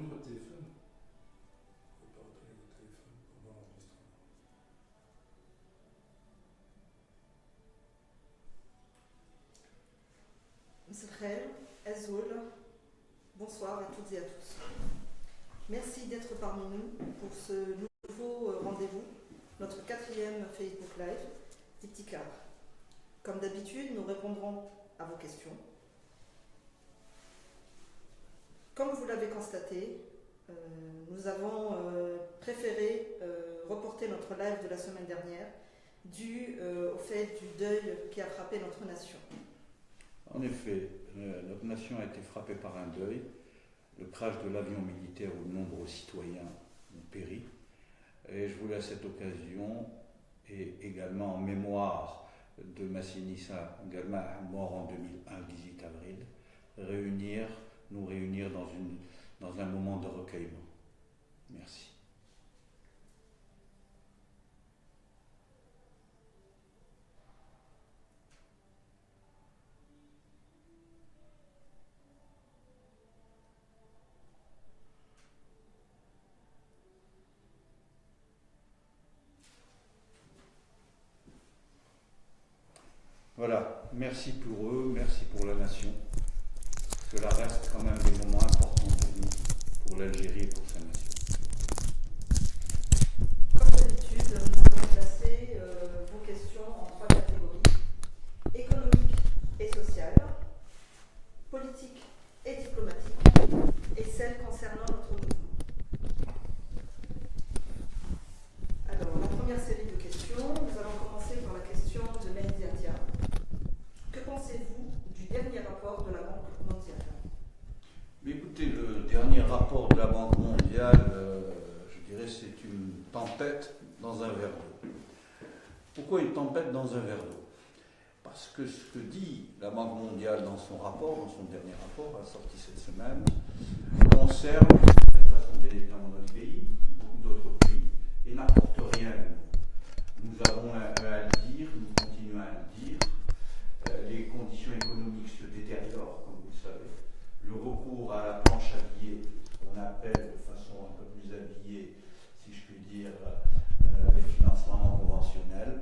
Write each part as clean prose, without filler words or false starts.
retourner votre téléphone. Vous ne pouvez pas retourner votre téléphone pendant l'enregistrement. Monsieur Khair, Azoul, bonsoir à toutes et à tous. Merci d'être parmi nous pour ce nouveau rendez-vous, notre 4e Facebook Live d'Iptikar. Comme d'habitude, nous répondrons à vos questions. Comme vous l'avez constaté, nous avons préféré reporter notre live de la semaine dernière dû au fait du deuil qui a frappé notre nation. En effet, notre nation a été frappée par un deuil. Le crash de l'avion militaire où de nombreux citoyens ont péri. Et je voulais à cette occasion, et également en mémoire de Massinissa Galma, mort en 2001, le 18 avril, nous réunir dans un moment de recueillement. Merci. Voilà, merci pour eux, merci pour la nation. Cela reste quand même des moments importants pour nous, pour l'Algérie et pour sa nation. Comme d'habitude, nous allons classer vos questions en 3 catégories: économique et sociale, politique et diplomatique, et celles concernant notre mouvement. Alors, la première série de questions, nous allons commencer par la question de Mehdi Atia. Que pensez-vous du dernier rapport de la Banque mondiale? Mais écoutez, le dernier rapport de la Banque mondiale, je dirais, c'est une tempête dans un verre d'eau. Pourquoi une tempête dans un verre d'eau? Parce que ce que dit la Banque mondiale dans son rapport, dans son dernier rapport, sorti cette semaine, concerne de toute façon bien évidemment notre pays, beaucoup d'autres pays, et n'apporte rien. Nous avons à le dire, nous continuons à le dire. Les conditions économiques se détériorent, comme vous le savez. Le recours à la planche à billets, qu'on appelle de façon un peu plus habillée, si je puis dire, les financements non conventionnels,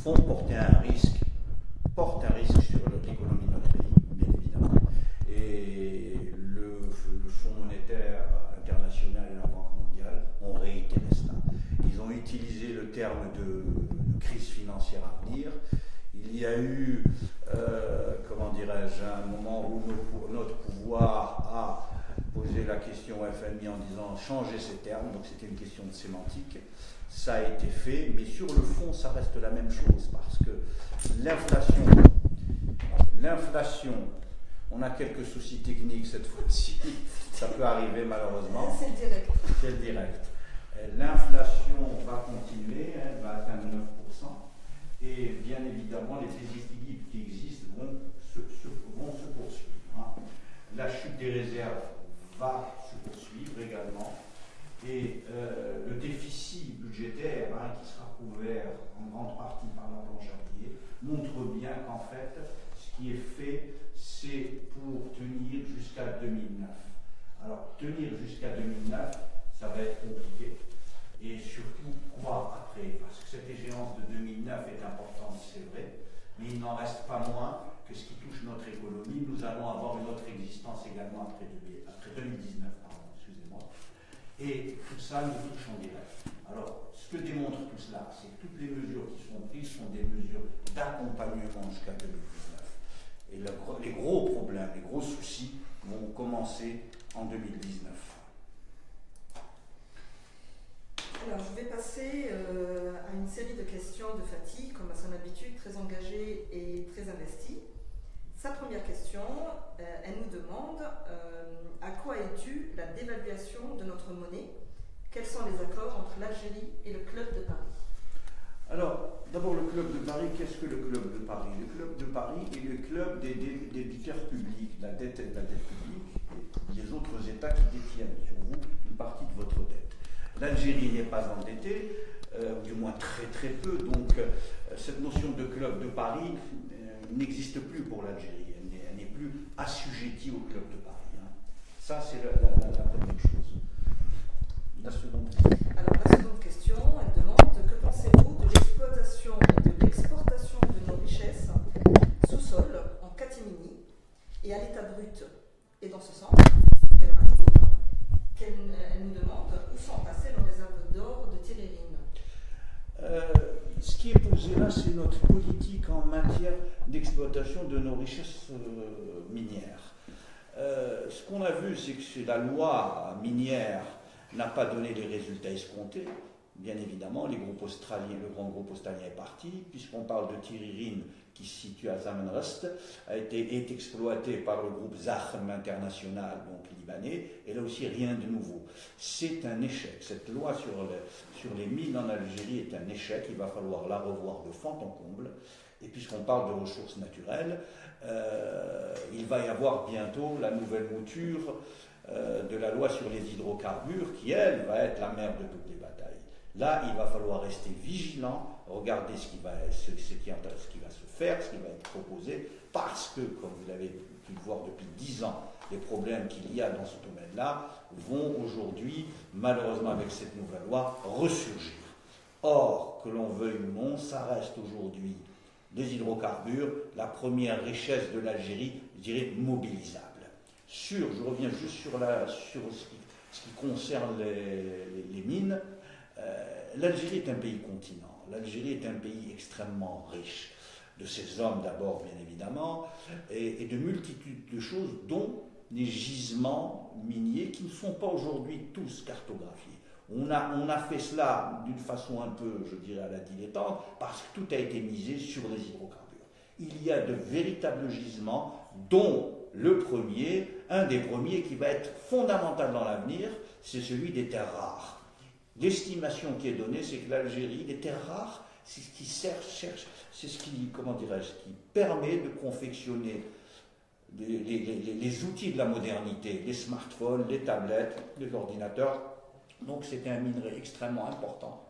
portent un risque sur l'économie de notre pays, bien évidemment. Et le Fonds monétaire international et la Banque mondiale ont réitéré cela. Ils ont utilisé le terme de crise financière à venir. Il y a eu, un moment où notre pouvoir a posé la question au FMI en disant changer ces termes, donc c'était une question de sémantique. Ça a été fait, mais sur le fond, ça reste la même chose, parce que l'inflation, on a quelques soucis techniques cette fois-ci, ça peut arriver malheureusement. C'est le direct. C'est le direct. L'inflation va continuer, elle va atteindre 9%. Et bien évidemment, les déséquilibres qui existent vont se poursuivre. Hein. La chute des réserves va se poursuivre également. Et le déficit budgétaire, qui sera couvert en grande partie par la planche à billets, montre bien qu'en fait, ce qui est fait, c'est pour tenir jusqu'à 2009. Alors, tenir jusqu'à 2009, ça va être compliqué. Et surtout, quoi après? Parce que cette échéance de 2009 est importante, c'est vrai, mais il n'en reste pas moins que ce qui touche notre économie, nous allons avoir une autre existence également après 2019, excusez-moi. Et tout ça nous touche en direct. Alors, ce que démontre tout cela, c'est que toutes les mesures qui sont prises sont des mesures d'accompagnement jusqu'à 2019. Et les gros problèmes, les gros soucis vont commencer en 2019. Alors, je vais passer à une série de questions de Fatih, comme à son habitude, très engagée et très investie. Sa première question, elle nous demande à quoi est due la dévaluation de notre monnaie? Quels sont les accords entre l'Algérie et le Club de Paris? Alors, d'abord le Club de Paris, qu'est-ce que le Club de Paris? Le Club de Paris est le club des débiteurs publics, la dette publique, et des autres États qui détiennent sur vous une partie de votre dette. L'Algérie n'est pas endettée, du moins très très peu, donc cette notion de Club de Paris n'existe plus pour l'Algérie, elle n'est plus assujettie au Club de Paris. Hein. Ça, c'est la première chose. La seconde question. Alors la seconde question, elle demande que pensez-vous de l'exploitation et de l'exportation de nos richesses sous-sol en catimini et à l'état brut. Et dans ce sens, elle rajoute elle nous demande où sont passées nos réserves d'or de Tirérine. Ce qui est posé là, c'est notre politique en matière d'exploitation de nos richesses minières. Ce qu'on a vu, c'est que la loi minière n'a pas donné les résultats escomptés. Bien évidemment, le grand groupe australien est parti, puisqu'on parle de Tirérine, qui se situe à Zamenhof, est exploité par le groupe Zachem International, donc libanais, et là aussi rien de nouveau. C'est un échec. Cette loi sur les mines en Algérie est un échec. Il va falloir la revoir de fond en comble. Et puisqu'on parle de ressources naturelles, il va y avoir bientôt la nouvelle mouture de la loi sur les hydrocarbures, qui, elle, va être la mère de toutes les batailles. Là, il va falloir rester vigilant, regarder ce qui va se faire, ce qui va être proposé, parce que, comme vous l'avez pu le voir depuis 10 ans, les problèmes qu'il y a dans ce domaine-là vont aujourd'hui, malheureusement avec cette nouvelle loi, ressurgir. Or, que l'on veuille ou non, ça reste aujourd'hui des hydrocarbures, la première richesse de l'Algérie, je dirais, mobilisable. Je reviens juste sur ce qui concerne les mines. L'Algérie est un pays continent, l'Algérie est un pays extrêmement riche, de ses hommes d'abord bien évidemment, et de multitudes de choses, dont les gisements miniers qui ne sont pas aujourd'hui tous cartographiés. On a fait cela d'une façon un peu, je dirais, à la dilettante, parce que tout a été misé sur les hydrocarbures. Il y a de véritables gisements, dont le premier, un des premiers qui va être fondamental dans l'avenir, c'est celui des terres rares. L'estimation qui est donnée, c'est que l'Algérie, les terres rares, c'est ce qui cherche, c'est ce qui, qui permet de confectionner les outils de la modernité, les smartphones, les tablettes, les ordinateurs. Donc c'est un minerai extrêmement important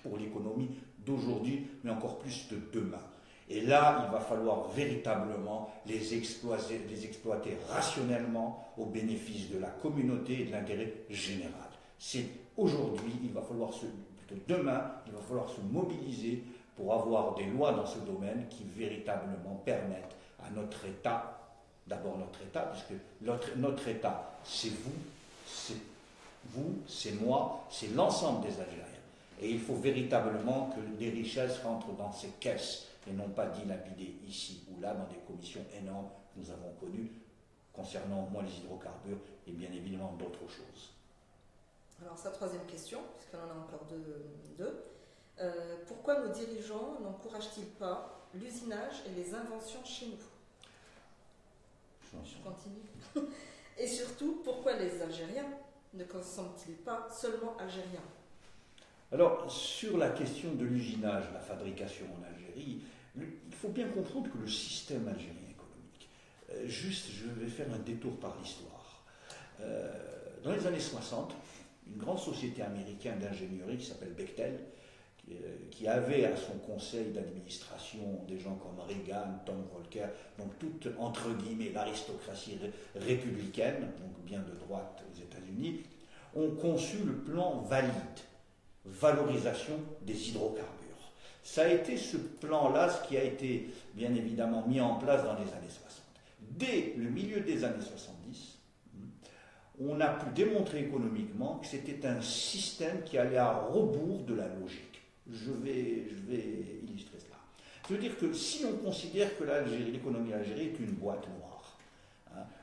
pour l'économie d'aujourd'hui, mais encore plus de demain. Et là, il va falloir véritablement les exploiter rationnellement au bénéfice de la communauté et de l'intérêt général. C'est aujourd'hui, plutôt demain, il va falloir se mobiliser pour avoir des lois dans ce domaine qui véritablement permettent à notre État, d'abord notre État, puisque notre État, c'est vous, c'est moi, c'est l'ensemble des Algériens. Et il faut véritablement que les richesses rentrent dans ces caisses et non pas dilapidées ici ou là dans des commissions énormes que nous avons connues concernant au moins les hydrocarbures et bien évidemment d'autres choses. Alors sa troisième question, puisqu'on en a encore deux. Pourquoi nos dirigeants n'encouragent-ils pas l'usinage et les inventions chez nous? Je continue. Et surtout, pourquoi les Algériens ne consomment-ils pas seulement algériens? Alors, sur la question de l'usinage, la fabrication en Algérie, il faut bien comprendre que le système algérien économique, je vais faire un détour par l'histoire. Dans les années 60, une grande société américaine d'ingénierie qui s'appelle Bechtel, qui avait à son conseil d'administration des gens comme Reagan, Tom Volcker, donc toute, entre guillemets, l'aristocratie républicaine, donc bien de droite aux États-Unis, ont conçu le plan Valide, valorisation des hydrocarbures. Ça a été ce plan-là, ce qui a été bien évidemment mis en place dans les années 60. Dès le milieu des années 70, on a pu démontrer économiquement que c'était un système qui allait à rebours de la logique. Je vais illustrer cela. Ça veut dire que si on considère que l'économie algérienne est une boîte noire,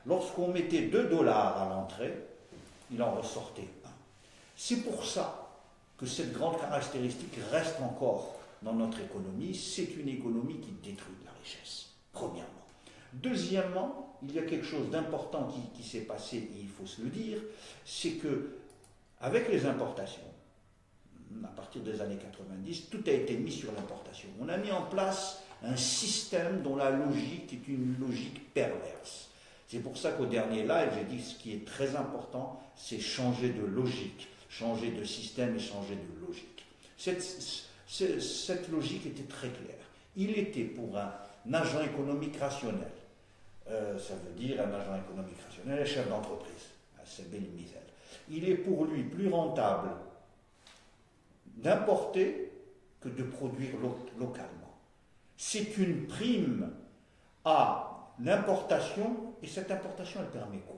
lorsqu'on mettait $2 à l'entrée, il en ressortait 1. C'est pour ça que cette grande caractéristique reste encore dans notre économie. C'est une économie qui détruit de la richesse, premièrement. Deuxièmement, il y a quelque chose d'important qui s'est passé, et il faut se le dire, c'est que avec les importations, à partir des années 90, tout a été mis sur l'importation. On a mis en place un système dont la logique est une logique perverse. C'est pour ça qu'au dernier live, j'ai dit que ce qui est très important, c'est changer de logique, changer de système et changer de logique. Cette logique était très claire. Il était pour un agent économique rationnel. Ça veut dire un agent économique rationnel, un chef d'entreprise, c'est Benny Mizel. il est pour lui plus rentable d'importer que de produire localement. C'est une prime à l'importation, et cette importation, elle permet quoi?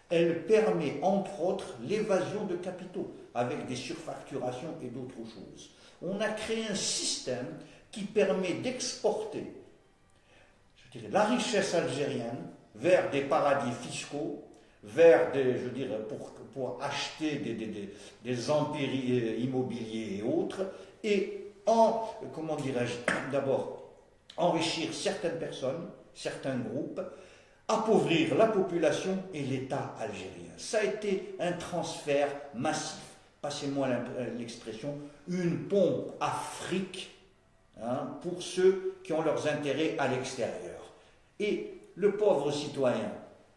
Elle permet, entre autres, l'évasion de capitaux, avec des surfacturations et d'autres choses. On a créé un système qui permet d'exporter, je dirais, la richesse algérienne vers des paradis fiscaux, vers des, je dirais, pour acheter des empires immobiliers et autres, et comment dirais-je, d'abord, enrichir certaines personnes, certains groupes, appauvrir la population et l'État algérien. Ça a été un transfert massif. Passez-moi l'expression, une pompe à fric, hein, pour ceux qui ont leurs intérêts à l'extérieur. Et le pauvre citoyen,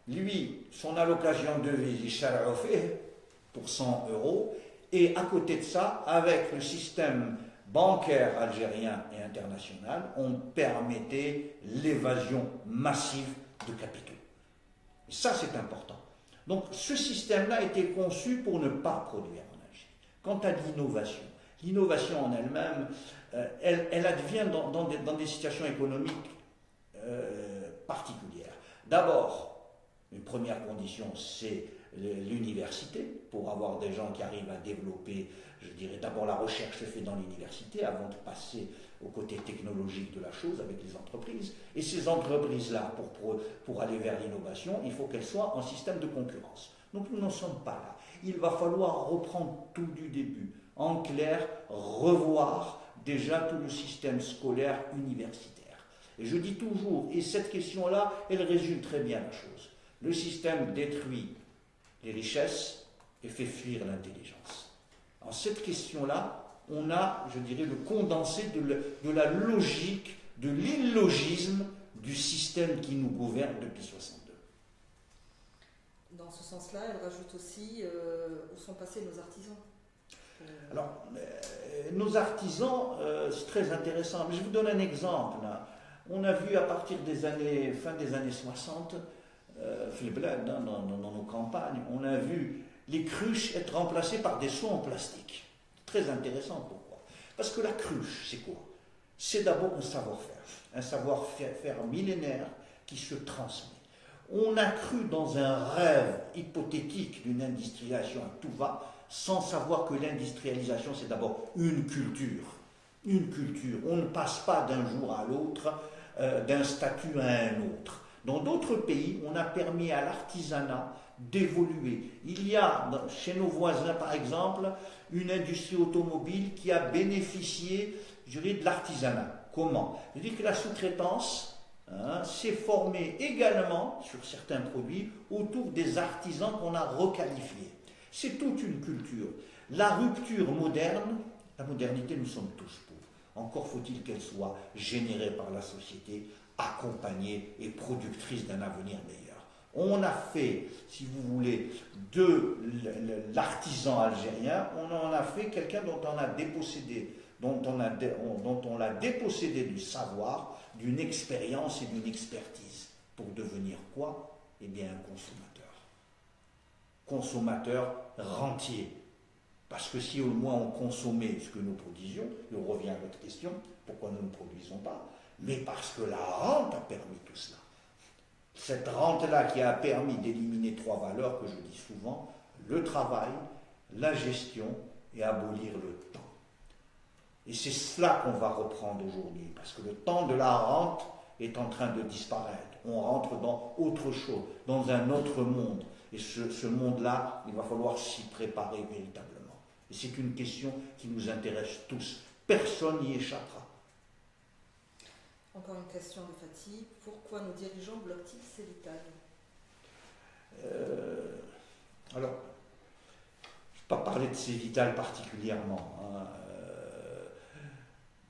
lui, son allocation de vie, il fait pour 100 €, et à côté de ça, avec le système bancaire algérien et international, on permettait l'évasion massive de capitaux. Et ça, c'est important. Donc, ce système-là a été conçu pour ne pas produire en Algérie. Quant à l'innovation en elle-même, elle advient dans des situations économiques particulières. D'abord, une première condition, c'est l'université, pour avoir des gens qui arrivent à développer, je dirais, d'abord la recherche se fait dans l'université avant de passer au côté technologique de la chose avec les entreprises. Et ces entreprises-là, pour aller vers l'innovation, il faut qu'elles soient en système de concurrence. Donc nous n'en sommes pas là. Il va falloir reprendre tout du début. En clair, revoir déjà tout le système scolaire universitaire. Et je dis toujours, et cette question-là, elle résume très bien la chose. Le système détruit les richesses et fait fuir l'intelligence. En cette question-là, on a, je dirais, le condensé de la logique, de l'illogisme du système qui nous gouverne depuis 62. Dans ce sens-là, elle rajoute aussi où sont passés nos artisans. Alors, nos artisans, c'est très intéressant. Mais je vous donne un exemple. Là. On a vu à partir fin des années 60, dans nos campagnes, on a vu les cruches être remplacées par des seaux en plastique. Très intéressant, pourquoi? Parce que la cruche, c'est quoi? C'est d'abord un savoir-faire millénaire qui se transmet. On a cru dans un rêve hypothétique d'une industrialisation à tout va, sans savoir que l'industrialisation, c'est d'abord une culture. Une culture. On ne passe pas d'un jour à l'autre, d'un statut à un autre. Dans d'autres pays, on a permis à l'artisanat d'évoluer. Il y a, chez nos voisins par exemple, une industrie automobile qui a bénéficié, je dirais, de l'artisanat. Comment? Je dis que la sous-traitance s'est formée également, sur certains produits, autour des artisans qu'on a requalifiés. C'est toute une culture. La rupture moderne, la modernité, nous sommes tous pour. Encore faut-il qu'elle soit générée par la société, accompagnée et productrice d'un avenir meilleur. On a fait, si vous voulez, de l'artisan algérien, on en a fait quelqu'un dont on a dépossédé, dont on l'a dépossédé du savoir, d'une expérience et d'une expertise. Pour devenir quoi? Eh bien, un consommateur. Consommateur rentier. Parce que si au moins on consommait ce que nous produisions, et on revient à votre question, pourquoi nous ne produisons pas? Mais parce que la rente a permis tout cela. Cette rente-là qui a permis d'éliminer 3 valeurs que je dis souvent, le travail, la gestion et abolir le temps. Et c'est cela qu'on va reprendre aujourd'hui, parce que le temps de la rente est en train de disparaître. On rentre dans autre chose, dans un autre monde. Et ce monde-là, il va falloir s'y préparer véritablement. Et c'est une question qui nous intéresse tous. Personne n'y échappera. Encore une question de Fatih. Pourquoi nos dirigeants bloquent-ils ces vitales? Alors, je ne vais pas parler de ces vitales particulièrement.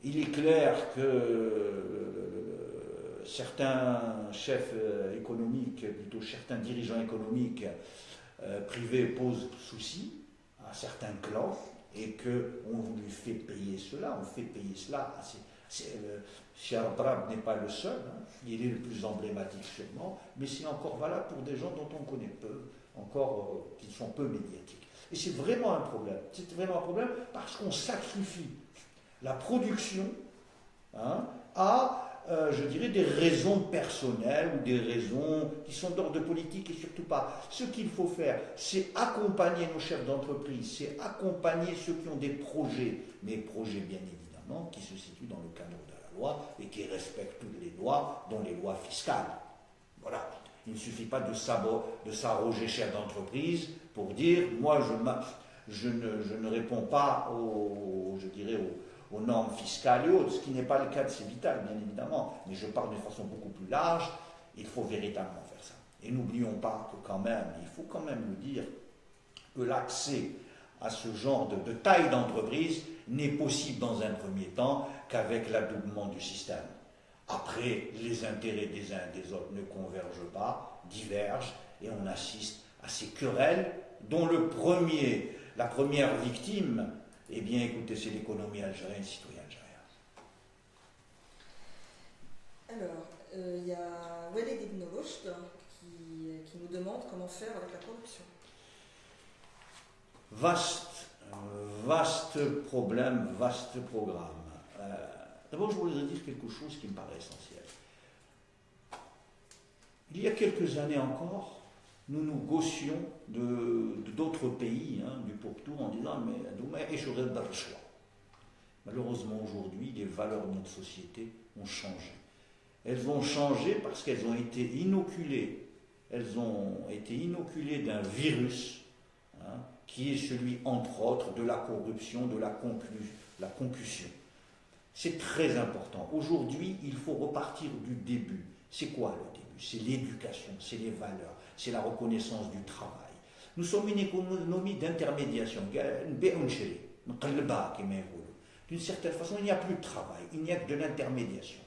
Il est clair que certains chefs économiques, plutôt certains dirigeants économiques privés posent souci à certains clans et qu'on lui fait payer cela, on fait payer cela. Cherbrab n'est pas le seul, il est le plus emblématique sûrement, mais c'est encore valable pour des gens dont on connaît peu, encore qui sont peu médiatiques. Et c'est vraiment un problème. C'est vraiment un problème parce qu'on sacrifie la production à, je dirais, des raisons personnelles ou des raisons qui sont d'ordre politique et surtout pas. Ce qu'il faut faire, c'est accompagner nos chefs d'entreprise, c'est accompagner ceux qui ont des projets, mais projets bien évidemment qui se situent dans le cadre de la loi et qui respectent toutes les lois, dont les lois fiscales. Voilà. Il ne suffit pas de s'arroger chef d'entreprise pour dire, moi je ne réponds pas aux normes fiscales et autres, ce qui n'est pas le cas de Cévital, bien évidemment, mais je parle de façon beaucoup plus large, il faut véritablement faire ça. Et n'oublions pas que quand même, il faut quand même le dire, que l'accès à ce genre de taille d'entreprise n'est possible dans un premier temps qu'avec l'adoubement du système. Après, les intérêts des uns et des autres ne convergent pas, divergent, et on assiste à ces querelles dont la première victime, eh bien, écoutez, c'est l'économie algérienne, les citoyens algériens. Alors, il y a Walid Ibn Rushd qui nous demande comment faire avec la corruption. Vaste problème, vaste programme. D'abord, je voudrais dire quelque chose qui me paraît essentiel. Il y a quelques années encore, nous nous gaussions d'autres pays, du pourtour, en disant « mais Douma échouerait dans le choix ». Malheureusement, aujourd'hui, les valeurs de notre société ont changé. Elles ont changé parce qu'elles ont été inoculées. Elles ont été inoculées d'un virus qui est celui, entre autres, de la corruption, de la concussion. C'est très important. Aujourd'hui, il faut repartir du début. C'est quoi le début? C'est l'éducation, c'est les valeurs, c'est la reconnaissance du travail. Nous sommes une économie d'intermédiation. D'une certaine façon, il n'y a plus de travail, il n'y a que de l'intermédiation.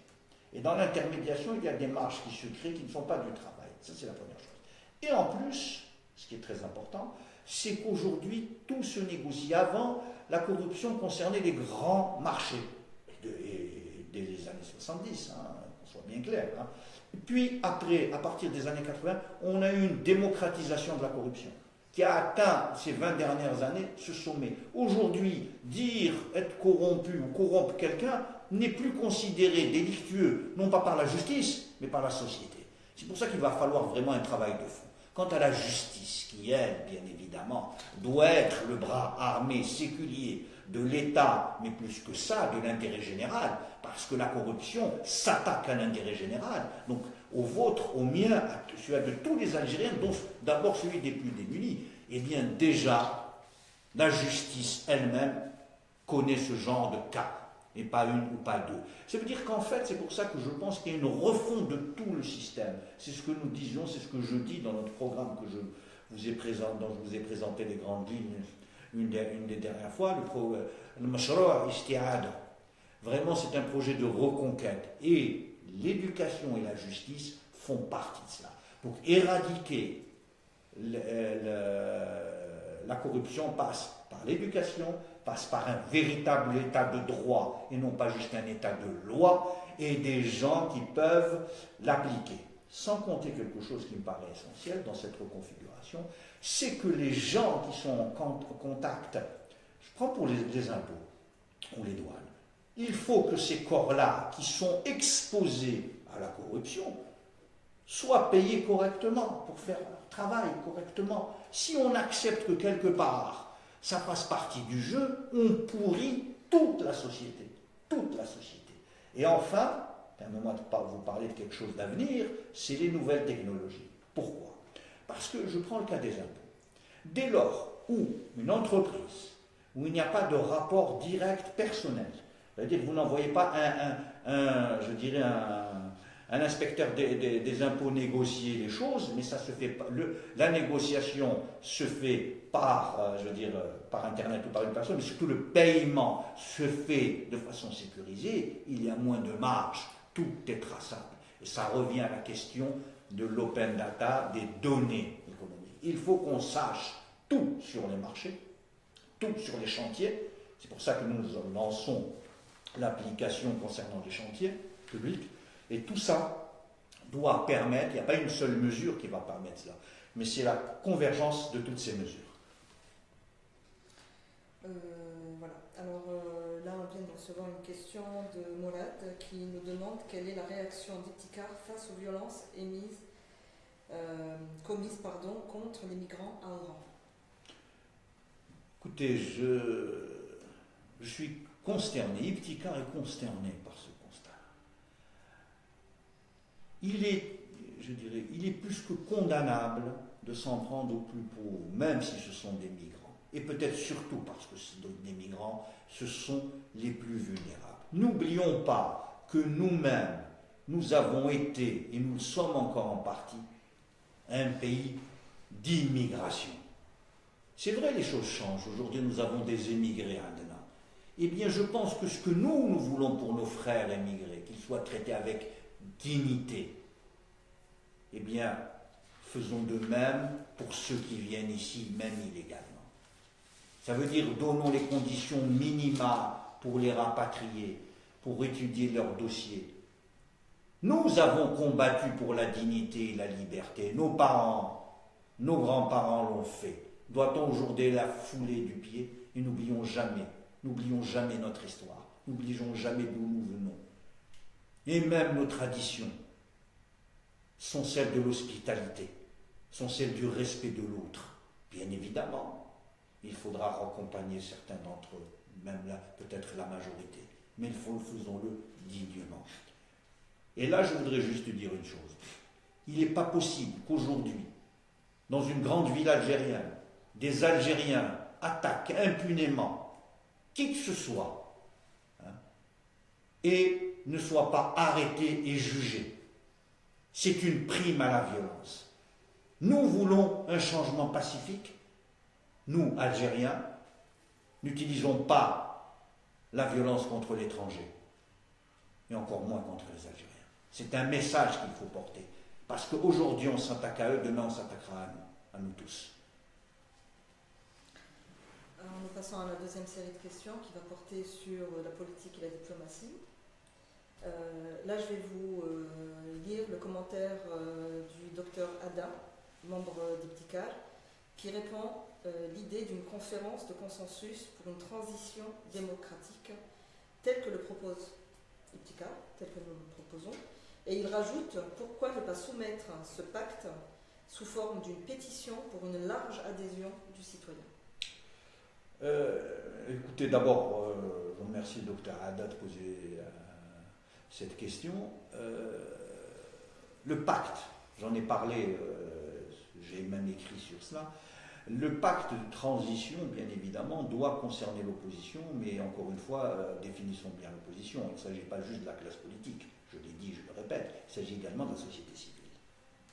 Et dans l'intermédiation, il y a des marges qui se créent qui ne sont pas du travail. Ça, c'est la première chose. Et en plus, ce qui est très important, c'est qu'aujourd'hui, tout se négocie. Avant, la corruption concernait les grands marchés. Dès les années 70, qu'on soit bien clair. Puis après, à partir des années 80, on a eu une démocratisation de la corruption qui a atteint ces 20 dernières années ce sommet. Aujourd'hui, dire être corrompu ou corrompre quelqu'un n'est plus considéré délictueux, non pas par la justice, mais par la société. C'est pour ça qu'il va falloir vraiment un travail de fond. Quant à la justice, qui elle, bien évidemment, doit être le bras armé, séculier de l'État, mais plus que ça, de l'intérêt général, parce que la corruption s'attaque à l'intérêt général, donc au vôtre, au mien, à celui de tous les Algériens, dont d'abord celui des plus démunis, eh bien déjà, la justice elle-même connaît ce genre de cas, et pas une ou pas deux. Ça veut dire qu'en fait, c'est pour ça que je pense qu'il y a une refonte de tout le système. C'est ce que nous disions, c'est ce que je dis dans notre programme que je vous ai présenté les grandes lignes une des dernières fois, le Mashroua Isti'ada. Vraiment, c'est un projet de reconquête. Et l'éducation et la justice font partie de cela. Pour éradiquer la corruption passe par l'éducation, passe par un véritable état de droit et non pas juste un état de loi et des gens qui peuvent l'appliquer. Sans compter quelque chose qui me paraît essentiel dans cette reconfiguration, c'est que les gens qui sont en contact, je prends pour les impôts ou les douanes, il faut que ces corps-là qui sont exposés à la corruption soient payés correctement pour faire leur travail correctement. Si on accepte que quelque part ça fasse partie du jeu, on pourrit toute la société. Toute la société. Et enfin, à un moment vous parlez de quelque chose d'avenir, c'est les nouvelles technologies. Pourquoi? Parce que je prends le cas des impôts. Dès lors où une entreprise, où il n'y a pas de rapport direct personnel, c'est-à-dire que vous n'envoyez pas un inspecteur des impôts négocier les choses, mais ça se fait, la négociation se fait par Internet ou par une personne, mais surtout le paiement se fait de façon sécurisée, il y a moins de marge, tout est traçable. Et ça revient à la question de l'open data, des données économiques. Il faut qu'on sache tout sur les marchés, tout sur les chantiers. C'est pour ça que nous lançons l'application concernant les chantiers publics. Et tout ça doit permettre, il n'y a pas une seule mesure qui va permettre cela, mais c'est la convergence de toutes ces mesures. Voilà. Alors là, on vient de recevoir une question de Mourad qui nous demande quelle est la réaction d'Iptikar face aux violences commises contre les migrants à Oran. Écoutez, je suis consterné, Iptikar est consterné par ce constat. Il est plus que condamnable de s'en prendre aux plus pauvres, même si ce sont des migrants. Et peut-être surtout parce que des migrants, ce sont les plus vulnérables. N'oublions pas que nous-mêmes, nous avons été, et nous le sommes encore en partie, un pays d'immigration. C'est vrai, les choses changent. Aujourd'hui, nous avons des émigrés maintenant. Eh bien, je pense que ce que nous voulons pour nos frères émigrés, qu'ils soient traités avec dignité, eh bien, faisons de même pour ceux qui viennent ici, même illégalement. Ça veut dire donnons les conditions minima pour les rapatrier, pour étudier leurs dossiers. Nous avons combattu pour la dignité et la liberté. Nos parents, nos grands-parents l'ont fait. Doit-on aujourd'hui la fouler du pied? Et n'oublions jamais notre histoire. N'oublions jamais d'où nous venons. Et même nos traditions sont celles de l'hospitalité, sont celles du respect de l'autre. Bien évidemment, il faudra raccompagner certains d'entre eux, même là, peut-être la majorité. Mais faisons-le dignement. Et là, je voudrais juste dire une chose. Il n'est pas possible qu'aujourd'hui, dans une grande ville algérienne, des Algériens attaquent impunément qui que ce soit, et ne soient pas arrêtés et jugés. C'est une prime à la violence. Nous voulons un changement pacifique. Nous, Algériens, n'utilisons pas la violence contre l'étranger, et encore moins contre les Algériens. C'est un message qu'il faut porter, parce qu'aujourd'hui on s'attaque à eux, demain on s'attaquera à nous tous. Alors, nous passons à la deuxième série de questions qui va porter sur la politique et la diplomatie. Là, je vais vous lire le commentaire du docteur Ada, membre d'Iptikar, qui répond l'idée d'une conférence de consensus pour une transition démocratique telle que le propose Iptikar, telle que nous le proposons. Et il rajoute pourquoi ne pas soumettre ce pacte sous forme d'une pétition pour une large adhésion du citoyen. Écoutez, d'abord, je remercie le docteur Ada de poser cette question. Le pacte, j'en ai parlé, j'ai même écrit sur cela. Le pacte de transition, bien évidemment, doit concerner l'opposition, mais encore une fois, définissons bien l'opposition. Il ne s'agit pas juste de la classe politique, je l'ai dit, je le répète, il s'agit également de la société civile,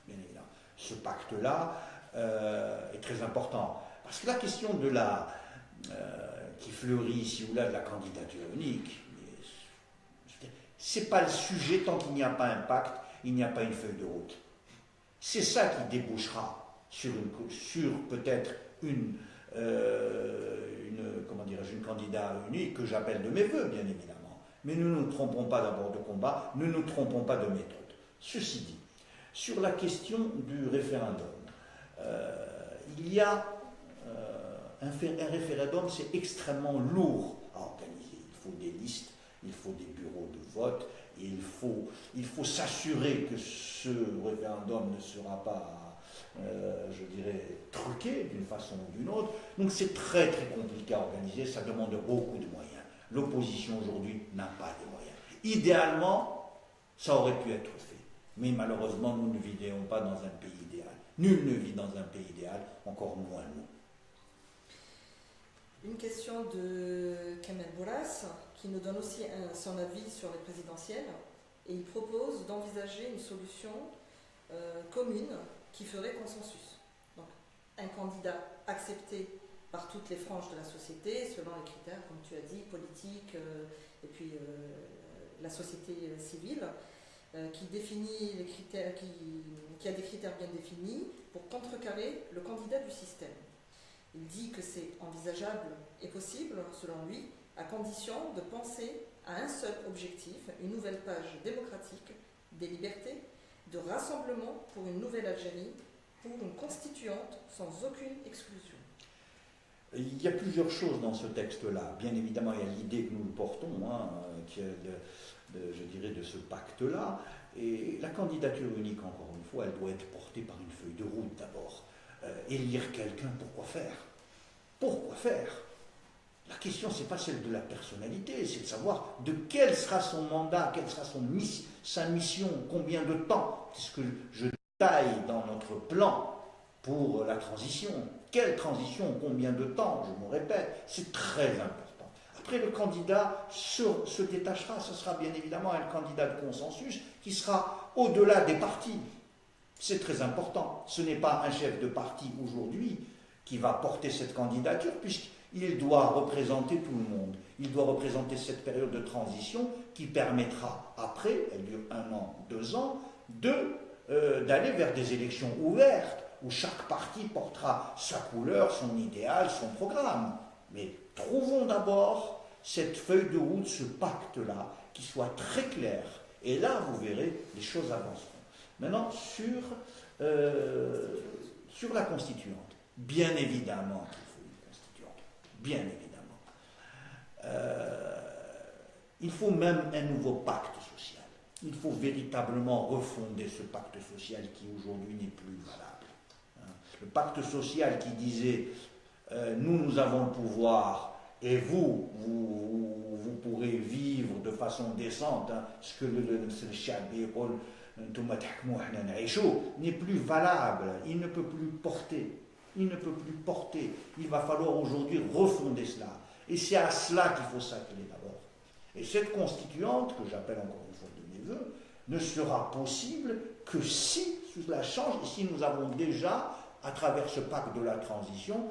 bien évidemment. Ce pacte-là est très important, parce que la question de qui fleurit ici ou là de la candidature unique, c'est pas le sujet tant qu'il n'y a pas un pacte, il n'y a pas une feuille de route. C'est ça qui débouchera sur peut-être une candidat unique que j'appelle de mes voeux, bien évidemment. Mais nous ne nous trompons pas d'abord de combat, nous ne nous trompons pas de méthode. Ceci dit, sur la question du référendum, il y a un référendum, c'est extrêmement lourd à organiser. Il faut des listes, il faut des bureaux de vote, et il faut s'assurer que ce référendum ne sera pas truqué d'une façon ou d'une autre. Donc c'est très très compliqué à organiser, ça demande beaucoup de moyens. L'opposition aujourd'hui n'a pas de moyens. Idéalement, ça aurait pu être fait. Mais malheureusement, nous ne vivons pas dans un pays idéal. Nul ne vit dans un pays idéal, encore moins nous. Une question de Kamel Bourras, qui nous donne aussi son avis sur les présidentielles, et il propose d'envisager une solution commune qui ferait consensus. Donc, un candidat accepté par toutes les franges de la société, selon les critères, comme tu as dit, politiques, et puis la société civile, qui définit les critères, qui a des critères bien définis pour contrecarrer le candidat du système. Il dit que c'est envisageable et possible, selon lui, à condition de penser à un seul objectif, une nouvelle page démocratique des libertés, de rassemblement pour une nouvelle Algérie, pour une constituante sans aucune exclusion. Il y a plusieurs choses dans ce texte-là. Bien évidemment, il y a l'idée que nous portons, qui est je dirais, de ce pacte-là. Et la candidature unique, encore une fois, elle doit être portée par une feuille de route d'abord. Élire quelqu'un, pourquoi faire? Pourquoi faire? La question, ce n'est pas celle de la personnalité, c'est de savoir de quel sera son mandat, quelle sera sa mission, combien de temps. C'est ce que je taille dans notre plan pour la transition. Quelle transition, combien de temps, je me répète, c'est très important. Après, le candidat se détachera, ce sera bien évidemment un candidat de consensus qui sera au-delà des partis. C'est très important. Ce n'est pas un chef de parti aujourd'hui qui va porter cette candidature, puisqu'il doit représenter tout le monde. Il doit représenter cette période de transition qui permettra, après, elle dure 1 an, 2 ans, d'aller vers des élections ouvertes, où chaque parti portera sa couleur, son idéal, son programme. Mais trouvons d'abord cette feuille de route, ce pacte-là, qui soit très clair. Et là, vous verrez, les choses avanceront. Maintenant, sur la constituante. Bien évidemment qu'il faut une constituante. Bien évidemment. Il faut même un nouveau pacte social. Il faut véritablement refonder ce pacte social qui aujourd'hui n'est plus valable. Le pacte social qui disait nous avons le pouvoir et vous pourrez vivre de façon décente, ce que le n'est plus valable, il ne peut plus porter. Il ne peut plus porter. Il va falloir aujourd'hui refonder cela. Et c'est à cela qu'il faut s'atteler d'abord. Et cette constituante, que j'appelle encore une fois de mes voeux, ne sera possible que si cela change, et si nous avons déjà, à travers ce pacte de la transition,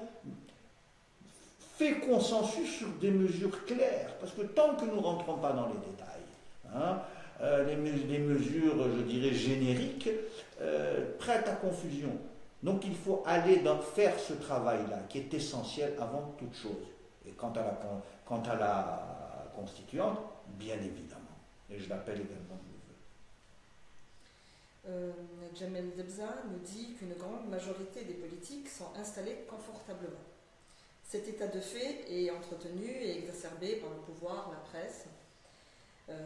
fait consensus sur des mesures claires. Parce que tant que nous ne rentrons pas dans les détails, les mesures, je dirais, génériques, prêtent à confusion. Donc il faut aller faire ce travail-là, qui est essentiel avant toute chose. Et quant à la constituante, bien évidemment. Et je l'appelle également de mes voeux. Jamel Debza nous dit qu'une grande majorité des politiques sont installés confortablement. Cet état de fait est entretenu et exacerbé par le pouvoir, la presse.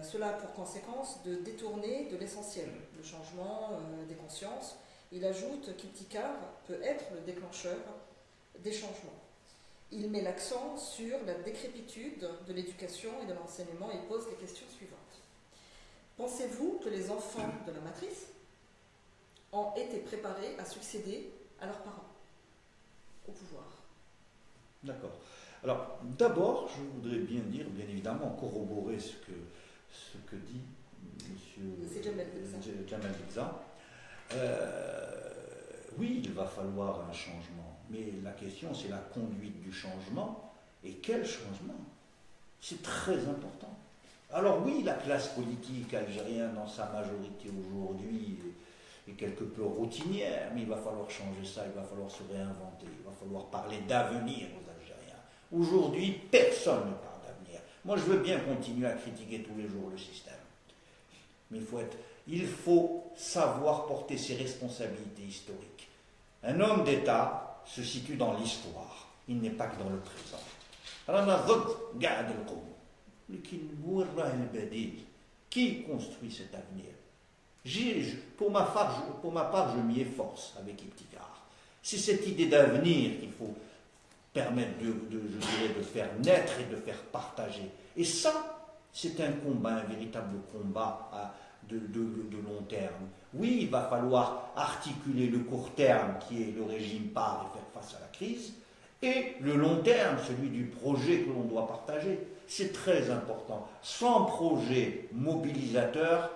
Cela a pour conséquence de détourner de l'essentiel, le changement des consciences. Il ajoute qu'Ibtikar peut être le déclencheur des changements. Il met l'accent sur la décrépitude de l'éducation et de l'enseignement et pose les questions suivantes. Pensez-vous que les enfants de la matrice ont été préparés à succéder à leurs parents au pouvoir? D'accord. Alors, d'abord, je voudrais bien dire, bien évidemment, corroborer ce que dit M. Jamel Debza. Oui, il va falloir un changement, mais la question, c'est la conduite du changement. Et quel changement? C'est très important. Alors oui, la classe politique algérienne, dans sa majorité aujourd'hui, est quelque peu routinière, mais il va falloir changer ça, il va falloir se réinventer, il va falloir parler d'avenir aux Algériens. Aujourd'hui, personne ne parle d'avenir. Moi, je veux bien continuer à critiquer tous les jours le système, mais il faut savoir porter ses responsabilités historiques. Un homme d'État se situe dans l'histoire, il n'est pas que dans le présent. Qui construit cet avenir? Pour ma part, je m'y efforce avec Ibtikar. C'est cette idée d'avenir qu'il faut permettre de faire naître et de faire partager. Et ça, c'est un combat, un véritable combat de long terme. Oui, il va falloir articuler le court terme, qui est le régime part et faire face à la crise, et le long terme, celui du projet que l'on doit partager. C'est très important. Sans projet mobilisateur,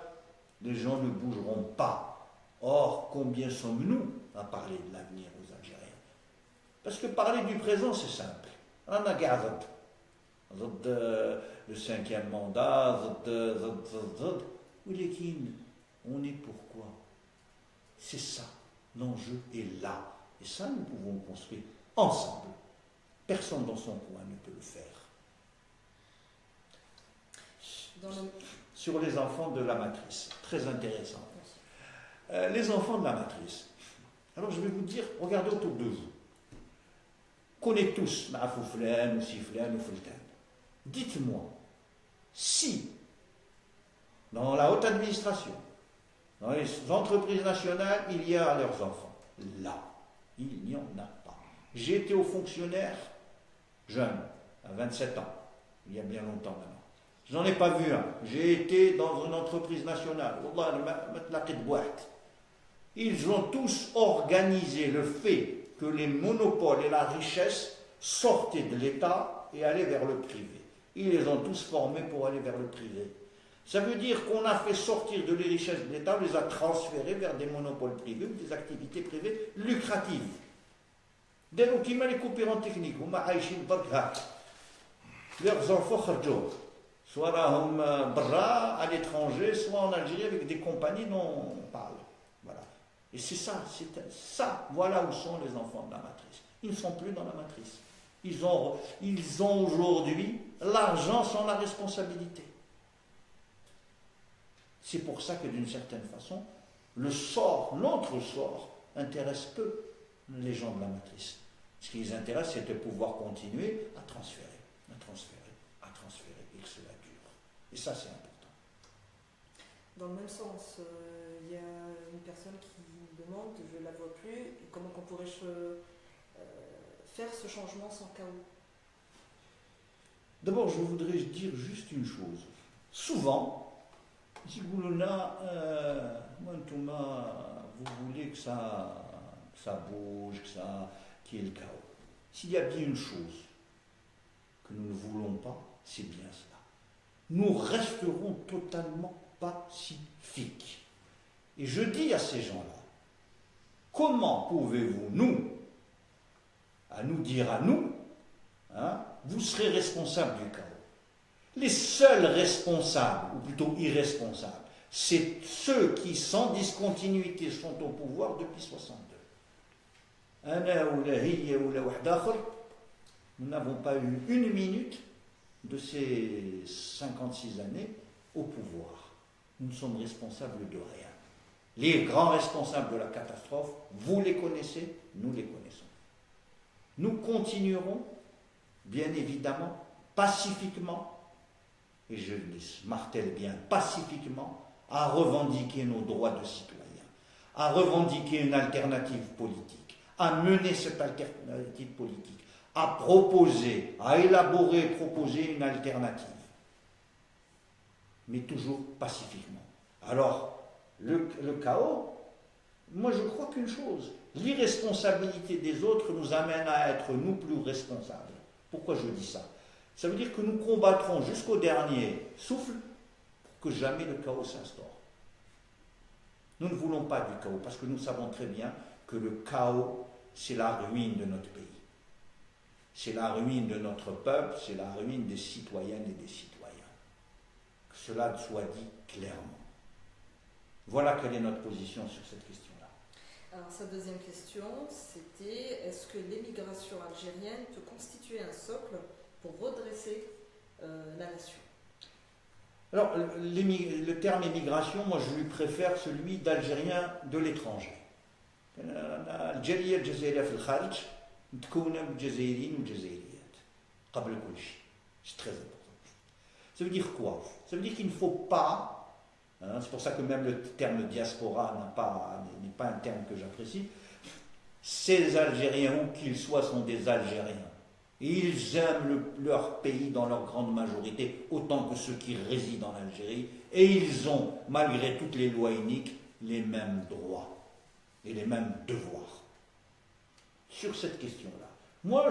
les gens ne bougeront pas. Or, combien sommes-nous à parler de l'avenir aux Algériens? Parce que parler du présent, c'est simple. On a gazet. Le 5e mandat, on est pourquoi? C'est ça. L'enjeu est là. Et ça, nous pouvons construire ensemble. Personne dans son coin ne peut le faire. Sur les enfants de la matrice, très intéressant. Les enfants de la matrice. Alors je vais vous dire, regardez autour de vous. connaît tous Mafouflan ou Siflan ou Fultan. Dites-moi, si dans la haute administration, dans les entreprises nationales, il y a leurs enfants, là, il n'y en a pas. J'ai été haut fonctionnaire jeune, à 27 ans, il y a bien longtemps maintenant. Je n'en ai pas vu un. J'ai été dans une entreprise nationale. Ils ont tous organisé le fait que les monopoles et la richesse sortaient de l'État et allaient vers le privé. Ils les ont tous formés pour aller vers le privé. Ça veut dire qu'on a fait sortir de les richesses de l'État, on les a transférées vers des monopoles privés ou des activités privées lucratives. Dès lors qu'ils les coopérants techniques, leurs enfants خرجوا soit à l'étranger, soit en Algérie avec des compagnies dont on parle. Voilà. Et c'est ça, voilà où sont les enfants de la matrice. Ils ne sont plus dans la matrice. Ils ont aujourd'hui l'argent sans la responsabilité. C'est pour ça que d'une certaine façon, notre sort, intéresse peu les gens de la matrice. Ce qui les intéresse, c'est de pouvoir continuer à transférer, et que cela dure. Et ça, c'est important. Dans le même sens, il y a une personne qui me demande, je ne la vois plus, comment on pourrait faire ce changement sans chaos. D'abord, je voudrais dire juste une chose. Souvent, si vous voulez que ça bouge, qu'il y ait le chaos. S'il y a bien une chose que nous ne voulons pas, c'est bien cela. Nous resterons totalement pacifiques. Et je dis à ces gens-là, comment pouvez-vous nous dire à nous, vous serez responsables du chaos. Les seuls responsables, ou plutôt irresponsables, c'est ceux qui, sans discontinuité, sont au pouvoir depuis 62. Nous n'avons pas eu une minute de ces 56 années au pouvoir. Nous sommes responsables de rien. Les grands responsables de la catastrophe, vous les connaissez, nous les connaissons. Nous continuerons, bien évidemment, pacifiquement, et je le martèle bien, pacifiquement, à revendiquer nos droits de citoyens, à revendiquer une alternative politique, à mener cette alternative politique, à proposer, à élaborer, proposer une alternative, mais toujours pacifiquement. Alors, le chaos, moi je crois qu'une chose, l'irresponsabilité des autres nous amène à être nous plus responsables. Pourquoi je dis ça? Ça veut dire que nous combattrons jusqu'au dernier souffle pour que jamais le chaos s'instaure. Nous ne voulons pas du chaos parce que nous savons très bien que le chaos, c'est la ruine de notre pays. C'est la ruine de notre peuple, c'est la ruine des citoyennes et des citoyens. Que cela soit dit clairement. Voilà quelle est notre position sur cette question-là. Alors, sa deuxième question, c'était est-ce que l'émigration algérienne peut constituer un socle pour redresser la nation? Alors, le terme émigration, moi je lui préfère celui d'Algérien de l'étranger. الجالية الجزائرية في الخارج متكونة من جزائريين وجزائريات قبل كل شيء. C'est très important. Ça veut dire quoi? Ça veut dire qu'il ne faut pas, c'est pour ça que même le terme diaspora n'est pas un terme que j'apprécie, ces Algériens, où qu'ils soient, sont des Algériens. Et ils aiment leur pays dans leur grande majorité, autant que ceux qui résident en Algérie, et ils ont, malgré toutes les lois iniques, les mêmes droits et les mêmes devoirs. Sur cette question-là, moi,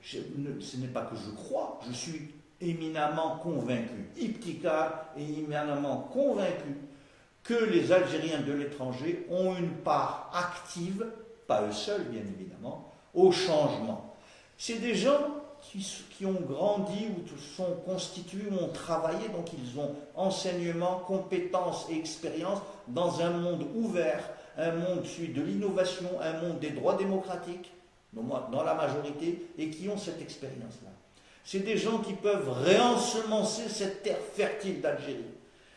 ce n'est pas que je crois, je suis éminemment convaincu, iptikar et éminemment convaincu que les Algériens de l'étranger ont une part active, pas eux seuls bien évidemment, au changement. C'est des gens qui ont grandi ou sont constitués, ou ont travaillé, donc ils ont enseignement, compétences et expérience dans un monde ouvert, un monde celui de l'innovation, un monde des droits démocratiques, dans la majorité, et qui ont cette expérience-là. C'est des gens qui peuvent réensemencer cette terre fertile d'Algérie,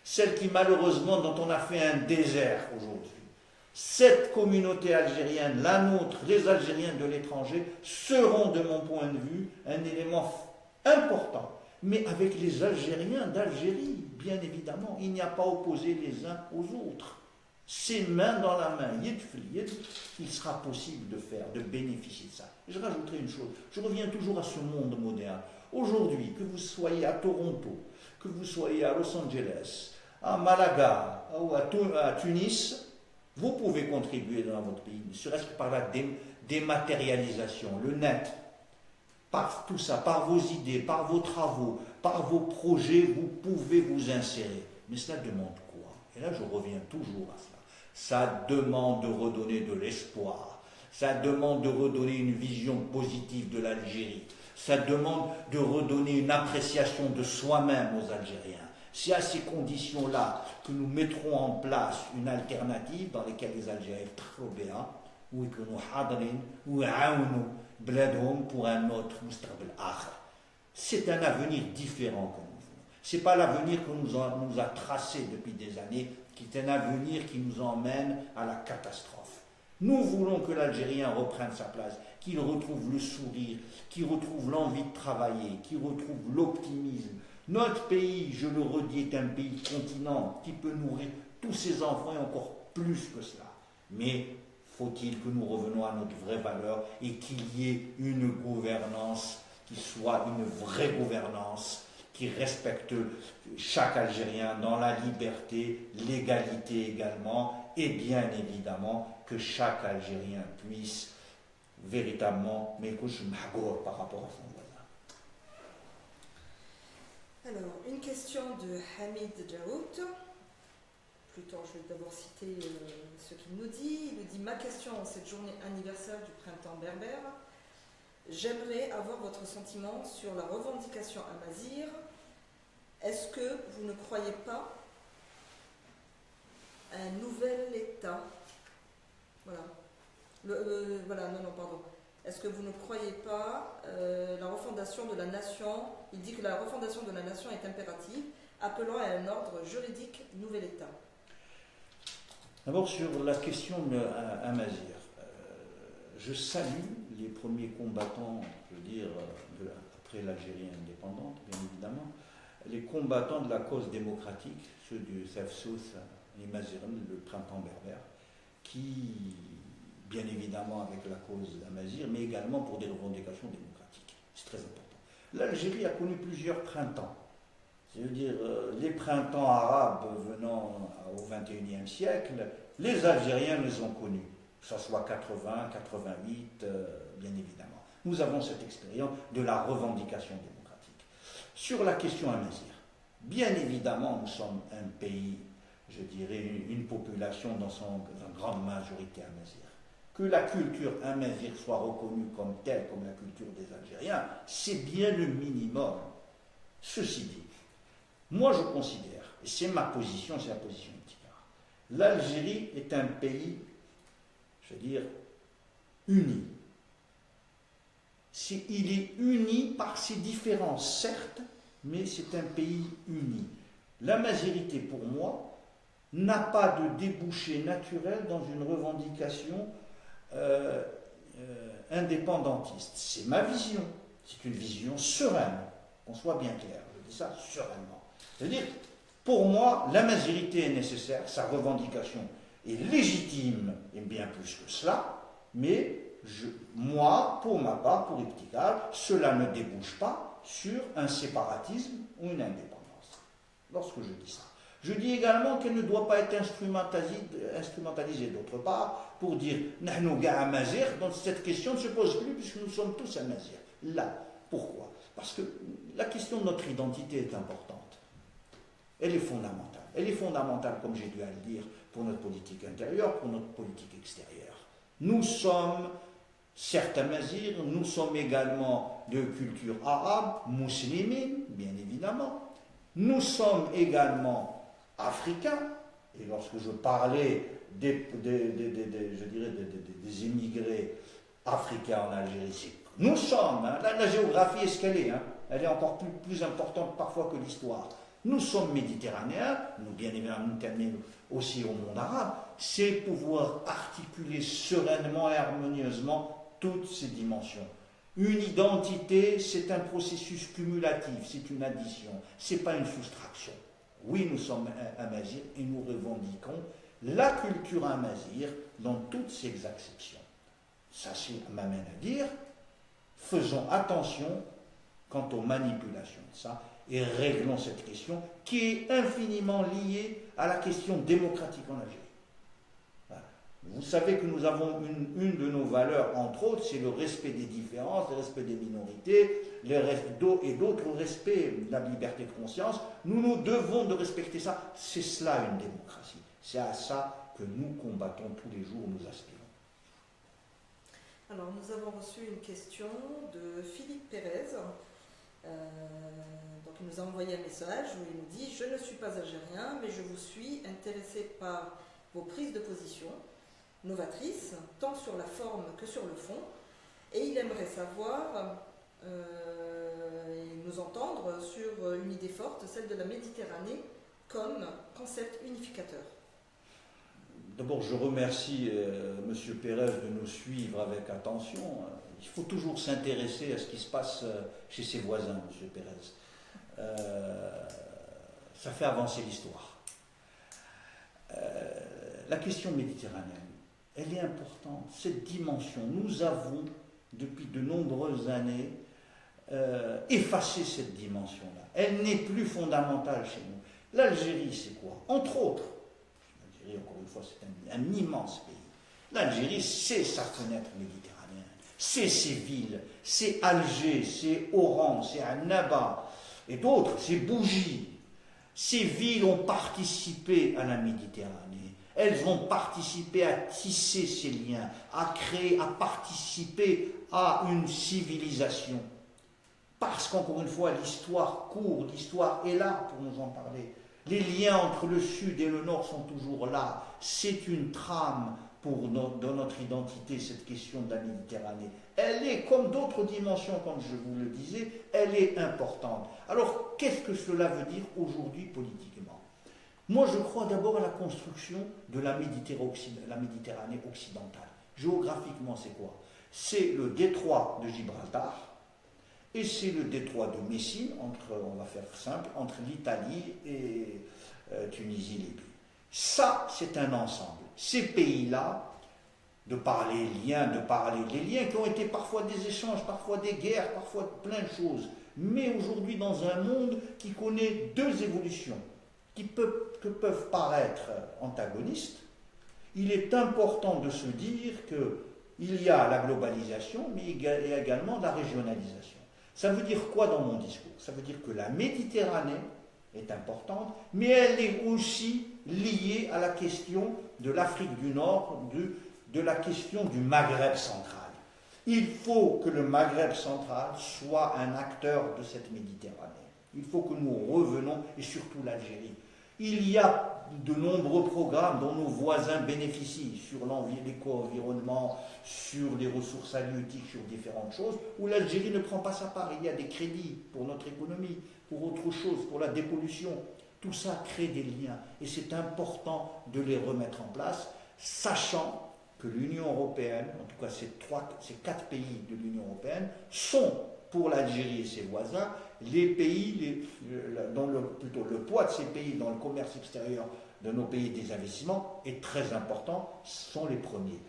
celle qui malheureusement, dont on a fait un désert aujourd'hui. Cette communauté algérienne, la nôtre, les Algériens de l'étranger, seront, de mon point de vue, un élément important. Mais avec les Algériens d'Algérie, bien évidemment, il n'y a pas opposé les uns aux autres. C'est main dans la main, il sera possible de bénéficier de ça. Je rajouterai une chose, je reviens toujours à ce monde moderne. Aujourd'hui, que vous soyez à Toronto, que vous soyez à Los Angeles, à Malaga ou à Tunis, vous pouvez contribuer dans votre pays, ne serait-ce que par la dématérialisation, le net, par tout ça, par vos idées, par vos travaux, par vos projets, vous pouvez vous insérer. Mais cela demande quoi? Et là, je reviens toujours à cela. Ça demande de redonner de l'espoir. Ça demande de redonner une vision positive de l'Algérie. Ça demande de redonner une appréciation de soi-même aux Algériens. C'est à ces conditions-là que nous mettrons en place une alternative dans laquelle les Algériens يفتخروا بها ويكونوا حاضرين ويعاونوا بلادهم pour un autre مستقبل آخر. C'est un avenir différent que nous voulons. Ce n'est pas l'avenir que nous a tracé depuis des années, qui est un avenir qui nous emmène à la catastrophe. Nous voulons que l'Algérien reprenne sa place, qu'il retrouve le sourire, qu'il retrouve l'envie de travailler, qu'il retrouve l'optimisme. Notre pays, je le redis, est un pays continent qui peut nourrir tous ses enfants et encore plus que cela. Mais faut-il que nous revenions à notre vraie valeur et qu'il y ait une gouvernance qui soit une vraie gouvernance, qui respecte chaque Algérien dans la liberté, l'égalité également, et bien évidemment que chaque Algérien puisse véritablement m'écouter par rapport à son voisin. Alors, une question de Hamid Jaout. Plutôt, je vais d'abord citer ce qu'il nous dit. Il nous dit: ma question en cette journée anniversaire du printemps berbère, j'aimerais avoir votre sentiment sur la revendication amazigh. Est-ce que vous ne croyez pas un nouvel État? Voilà. Pardon. Est-ce que vous ne croyez pas la refondation de la nation? Il dit que la refondation de la nation est impérative, appelant à un ordre juridique nouvel État. D'abord, sur la question amazigh, je salue les premiers combattants, je veux dire, après l'Algérie indépendante, bien évidemment, les combattants de la cause démocratique, ceux du Safsous, les Maziren, le printemps berbère, qui, bien évidemment avec la cause amazigh, mais également pour des revendications démocratiques. C'est très important. L'Algérie a connu plusieurs printemps. Je veux dire, les printemps arabes venant au XXIe siècle, les Algériens les ont connus, que ce soit 80, 88, bien évidemment. Nous avons cette expérience de la revendication démocratique. Sur la question amazigh, bien évidemment, nous sommes un pays, je dirais, une population dans une grande majorité amazigh. Que la culture amazigh soit reconnue comme telle, comme la culture des Algériens, c'est bien le minimum. Ceci dit, moi je considère, et c'est ma position, c'est la position de Tigard, l'Algérie est un pays, je veux dire, uni. Il est uni par ses différences, certes, mais c'est un pays uni. L'amazirité, pour moi, n'a pas de débouché naturel dans une revendication indépendantiste. C'est ma vision. C'est une vision sereine, qu'on soit bien clair. Je dis ça sereinement. C'est-à-dire, pour moi, l'amazirité est nécessaire, sa revendication est légitime et bien plus que cela, mais moi, pour ma part, pour Iptikal, cela ne débouche pas sur un séparatisme ou une indépendance. Lorsque je dis ça. Je dis également qu'elle ne doit pas être instrumentalisée d'autre part pour dire « Nahnou ga amazigh », donc cette question ne se pose plus puisque nous sommes tous amazigh. Là, pourquoi? Parce que la question de notre identité est importante. Elle est fondamentale. Elle est fondamentale, comme j'ai dû à le dire, pour notre politique intérieure, pour notre politique extérieure. Nous sommes certes amazigh, nous sommes également de culture arabe, musulmane, bien évidemment. Nous sommes également africains, et lorsque je parlais des immigrés africains en Algérie, nous sommes, la géographie est ce qu'elle est, elle est encore plus importante parfois que l'histoire. Nous sommes méditerranéens, nous bien évidemment nous terminons aussi au monde arabe, c'est pouvoir articuler sereinement et harmonieusement toutes ces dimensions. Une identité, c'est un processus cumulatif, c'est une addition, c'est pas une soustraction. Oui, nous sommes amazirs et nous revendiquons la culture amazigh dans toutes ses acceptions. Ça m'amène à dire, faisons attention quant aux manipulations de ça et réglons cette question qui est infiniment liée à la question démocratique en Algérie. Voilà. Vous savez que nous avons une de nos valeurs, entre autres, c'est le respect des différences, le respect des minorités, et d'autres respect de la liberté de conscience. Nous devons de respecter ça. C'est cela une démocratie. C'est à ça que nous combattons tous les jours, nous aspirons. Alors, nous avons reçu une question de Philippe Pérez. Donc, il nous a envoyé un message où il nous dit « Je ne suis pas algérien, mais je vous suis intéressé par vos prises de position novatrices, tant sur la forme que sur le fond. Et il aimerait savoir et nous entendre sur une idée forte, celle de la Méditerranée comme concept unificateur. » D'abord, je remercie M. Pérez de nous suivre avec attention. Il faut toujours s'intéresser à ce qui se passe chez ses voisins, M. Pérez. Ça fait avancer l'histoire. La question méditerranéenne, elle est importante. Cette dimension, nous avons, depuis de nombreuses années, effacé cette dimension-là. Elle n'est plus fondamentale chez nous. L'Algérie, c'est quoi? Entre autres, l'Algérie, encore une fois, c'est un immense pays. L'Algérie, c'est sa fenêtre méditerranéenne, c'est ses villes, c'est Alger, c'est Oran, c'est Annaba, et d'autres, c'est Bougie. Ces villes ont participé à la Méditerranée. Elles ont participé à tisser ces liens, à créer, à participer à une civilisation. Parce qu'encore une fois, l'histoire court, l'histoire est là pour nous en parler. Les liens entre le sud et le nord sont toujours là. C'est une trame dans notre identité, cette question de la Méditerranée. Elle est, comme d'autres dimensions, comme je vous le disais, elle est importante. Alors, qu'est-ce que cela veut dire aujourd'hui politiquement? Moi, je crois d'abord à la construction de la Méditerranée occidentale. Géographiquement, c'est quoi? C'est le détroit de Gibraltar, et c'est le détroit de Messine, on va faire simple, entre l'Italie et Tunisie, Libye. Ça, c'est un ensemble. Ces pays-là, de par les liens qui ont été parfois des échanges, parfois des guerres, parfois plein de choses, mais aujourd'hui dans un monde qui connaît deux évolutions, qui peuvent paraître antagonistes, il est important de se dire qu'il y a la globalisation, mais il y a également la régionalisation. Ça veut dire quoi dans mon discours? Ça veut dire que la Méditerranée est importante, mais elle est aussi liée à la question de l'Afrique du Nord, de la question du Maghreb central. Il faut que le Maghreb central soit un acteur de cette Méditerranée. Il faut que nous revenons, et surtout l'Algérie. Il y a de nombreux programmes dont nos voisins bénéficient sur l'éco-environnement, sur les ressources halieutiques, sur différentes choses, où l'Algérie ne prend pas sa part. Il y a des crédits pour notre économie, pour autre chose, pour la dépollution. Tout ça crée des liens et c'est important de les remettre en place, sachant que l'Union européenne, en tout cas ces 4 pays de l'Union européenne, sont pour l'Algérie et ses voisins les pays, plutôt le poids de ces pays dans le commerce extérieur de nos pays des investissements est très important, sont les premiers.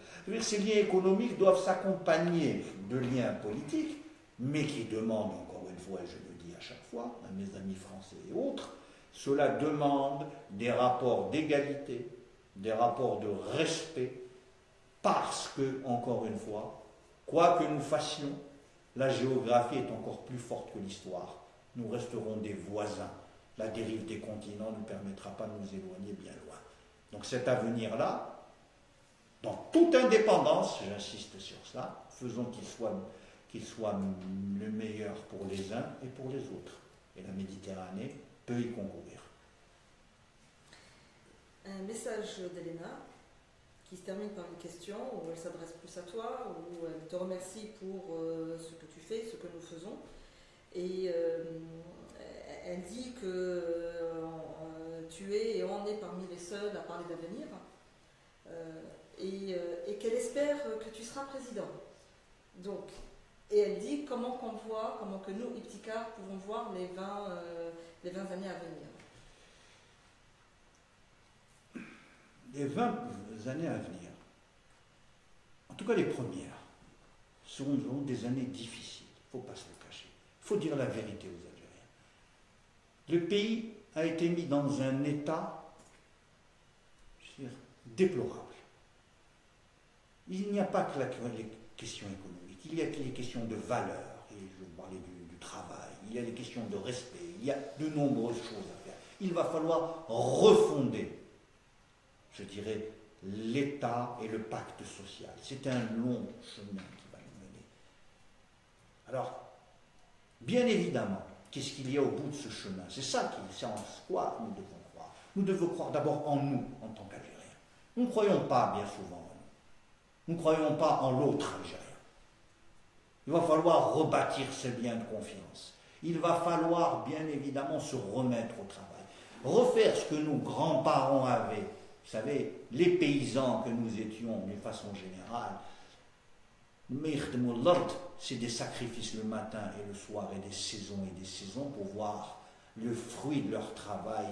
Ces liens économiques doivent s'accompagner de liens politiques, mais qui demandent, encore une fois, et je le dis à chaque fois, à mes amis français et autres, cela demande des rapports d'égalité, des rapports de respect, parce que, encore une fois, quoi que nous fassions, la géographie est encore plus forte que l'histoire. Nous resterons des voisins. La dérive des continents ne permettra pas de nous éloigner bien loin. Donc cet avenir-là, dans toute indépendance, j'insiste sur cela, faisons qu'il soit le meilleur pour les uns et pour les autres. Et la Méditerranée peut y concourir. Un message d'Elena qui se termine par une question où elle s'adresse plus à toi, où elle te remercie pour ce que tu fais, ce que nous faisons. Et elle dit que tu es et on est parmi les seuls à parler d'avenir, et qu'elle espère que tu seras président. Donc, et elle dit comment que nous, Iptikar, pouvons voir les 20 années à venir. Les 20 années à venir, en tout cas les premières, seront des années difficiles. Il ne faut pas se le cacher. Il faut dire la vérité aux Algériens. Le pays a été mis dans un état, je veux dire, déplorable. Il n'y a pas que les questions économiques, il y a les questions de valeur, et je parlais du travail, il y a les questions de respect, il y a de nombreuses choses à faire. Il va falloir refonder, je dirais, l'État et le pacte social. C'est un long chemin qui va nous mener. Alors, bien évidemment, qu'est-ce qu'il y a au bout de ce chemin? C'est en quoi nous devons croire. Nous devons croire d'abord en nous, en tant qu'Algériens. Nous ne croyons pas bien souvent en nous. Nous ne croyons pas en l'autre Algérien. Il va falloir rebâtir ce lien de confiance. Il va falloir, bien évidemment, se remettre au travail. Refaire ce que nos grands-parents avaient. Vous savez, les paysans que nous étions, de façon générale, c'est des sacrifices le matin et le soir, et des saisons pour voir le fruit de leur travail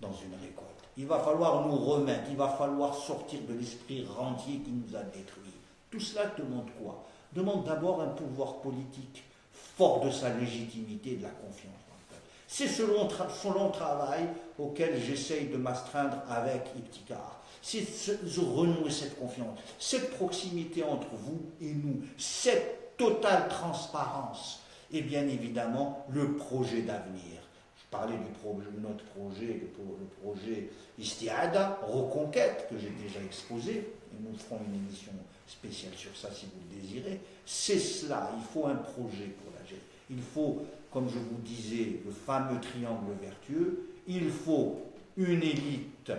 dans une récolte. Il va falloir nous remettre, il va falloir sortir de l'esprit rentier qui nous a détruits. Tout cela demande quoi? Demande d'abord un pouvoir politique fort de sa légitimité et de la confiance dans le peuple. C'est ce long travail auquel j'essaye de m'astreindre avec Iptikar. C'est de renouer cette confiance, cette proximité entre vous et nous, cette totale transparence et bien évidemment le projet d'avenir. Je parlais de notre projet, le projet Istiada, Reconquête, que j'ai déjà exposé, et nous ferons une émission spéciale sur ça si vous le désirez. C'est cela, il faut un projet pour l'Algérie. Il faut, comme je vous disais, le fameux triangle vertueux, il faut une élite